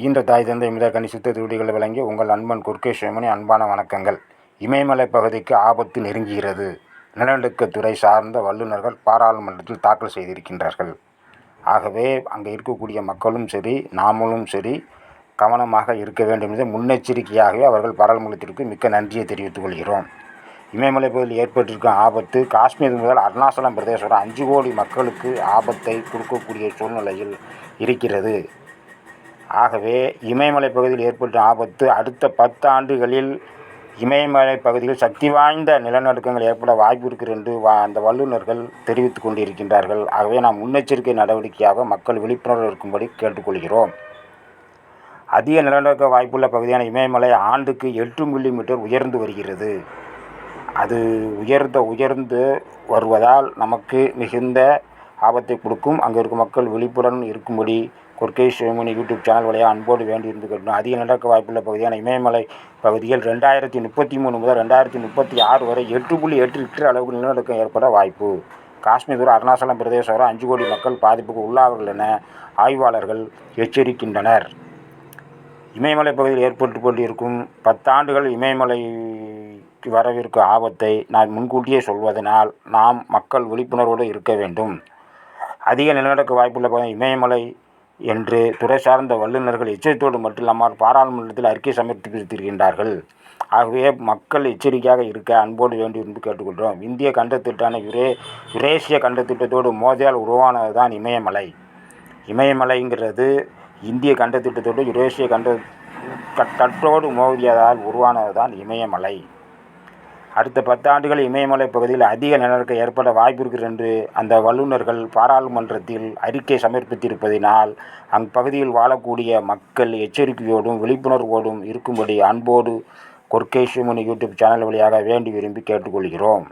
ஈன்ற தாய் தந்தை முதற்கனி சித்த திருவடிகளை வழங்கி உங்கள் அன்பன் குர்கே சிவமணி அன்பான வணக்கங்கள். இமயமலை பகுதிக்கு ஆபத்து நெருங்குகிறது. நிலநடுக்கத்துறை சார்ந்த வல்லுநர்கள் பாராளுமன்றத்தில் தாக்கல் செய்திருக்கின்றார்கள். ஆகவே அங்கே இருக்கக்கூடிய மக்களும் சரி, நாமளும் சரி கவனமாக இருக்க வேண்டும் என்று முன்னெச்சரிக்கையாகவே அவர்கள் பாராளுமன்றத்திற்கு மிக்க நன்றியை தெரிவித்துக் கொள்கிறோம். இமயமலை பகுதியில் ஏற்பட்டிருக்கும் ஆபத்து காஷ்மீர் முதல் அருணாச்சலம் பிரதேசம் 5 கோடி மக்களுக்கு ஆபத்தை கொடுக்கக்கூடிய சூழ்நிலையில் இருக்கிறது. ஆகவே இமயமலை பகுதியில் ஏற்பட்ட ஆபத்து அடுத்த 10 ஆண்டுகளில் இமயமலை பகுதியில் சக்தி வாய்ந்த நிலநடுக்கங்கள் ஏற்பட வாய்ப்பு இருக்கிறது என்று அந்த வல்லுநர்கள் தெரிவித்துக் கொண்டிருக்கின்றார்கள். ஆகவே நாம் முன்னெச்சரிக்கை நடவடிக்கையாக மக்கள் விழிப்புணர்வு இருக்கும்படி கேட்டுக்கொள்கிறோம். அதிக நிலநடுக்க வாய்ப்புள்ள பகுதியான இமயமலை ஆண்டுக்கு 8 மில்லிமீட்டர் உயர்ந்து வருகிறது. அது உயர்ந்து வருவதால் நமக்கு மிகுந்த ஆபத்தை கொடுக்கும். அங்கே இருக்கும் மக்கள் விழிப்புடன் இருக்கும்படி குர்கே சிவமணி யூடியூப் சேனல் வழியாக அன்போடு வேண்டியிருந்து கேட்டோம். அதிக நிலநடுக்க வாய்ப்புள்ள பகுதியான இமயமலை பகுதியில் 2033 முதல் 2036 வரை 8.8 ரிக்டர் அளவுக்கு நிலநடுக்கம் ஏற்பட வாய்ப்பு. காஷ்மீர் வரை அருணாச்சலம் பிரதேசம் வரை 5 கோடி மக்கள் பாதிப்புக்கு உள்ளாவார்கள் என ஆய்வாளர்கள் எச்சரிக்கின்றனர். இமயமலை பகுதியில் ஏற்பட்டு கொண்டிருக்கும் 10 ஆண்டுகள் இமயமலைக்கு வரவிருக்கும் ஆபத்தை நான் முன்கூட்டியே சொல்வதனால் நாம் மக்கள் விழிப்புணர்வோடு இருக்க வேண்டும். அதிக நிலநடுக்க வாய்ப்புள்ள பகுதி இமயமலை என்று துறை சார்ந்த வல்லுநர்கள் எச்சரித்தோடு மட்டும் இல்லாமல் பாராளுமன்றத்தில் அறிக்கை சமர்ப்பித்திருக்கின்றார்கள். ஆகவே மக்கள் எச்சரிக்கையாக இருக்க அன்போடு வேண்டியிருந்து கேட்டுக்கொள்கிறோம். இந்திய கண்டத்திட்டான யுரேசிய கண்டத்திட்டத்தோடு மோதியால் உருவானது தான் இமயமலை. இமயமலைங்கிறது இந்திய கண்டத்திட்டத்தோடு யுரேசிய கண்டத்தோடு மோதியதால் உருவானது தான் இமயமலை. அடுத்த 10 ஆண்டுகள் இமயமலை பகுதியில் அதிக நிலநடுக்கம் ஏற்பட வாய்ப்பு இருக்கிறது என்று அந்த வல்லுநர்கள் பாராளுமன்றத்தில் அறிக்கை சமர்ப்பித்திருப்பதினால் அப்பகுதியில் வாழக்கூடிய மக்கள் எச்சரிக்கையோடும் விழிப்புணர்வோடும் இருக்கும்படி அன்போடு குர்கே சிவமணி யூடியூப் சேனல் வழியாக வேண்டி விரும்பி கேட்டுக்கொள்கிறோம்.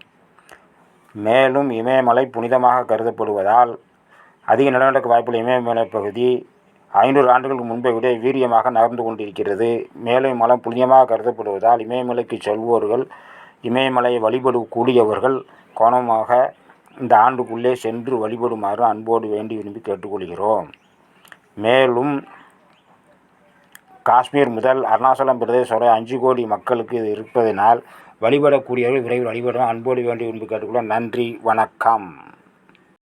மேலும் இமயமலை புனிதமாக கருதப்படுவதால் அதிக நிலநடுக்க வாய்ப்புள்ள இமயமலை பகுதி 500 ஆண்டுகளுக்கு முன்பை விட வீரியமாக நகர்ந்து கொண்டிருக்கிறது. மேலும் இம்மலம் புனிதமாக கருதப்படுவதால் இமயமலைக்கு செல்வோர்கள், இமயமலையை வழிபடக்கூடியவர்கள் கவனமாக இந்த ஆண்டுக்குள்ளே சென்று வழிபடுமாறு அன்போடு வேண்டி விரும்பி கேட்டுக்கொள்கிறோம். மேலும் காஷ்மீர் முதல் அருணாச்சலம் பிரதேசம் வரை 5 கோடி மக்களுக்கு இது இருப்பதனால் வழிபடக்கூடியவர்கள் விரைவில் வழிபடும் அன்போடு வேண்டி விரும்பி கேட்டுக்கொள்கிறோம். நன்றி, வணக்கம்.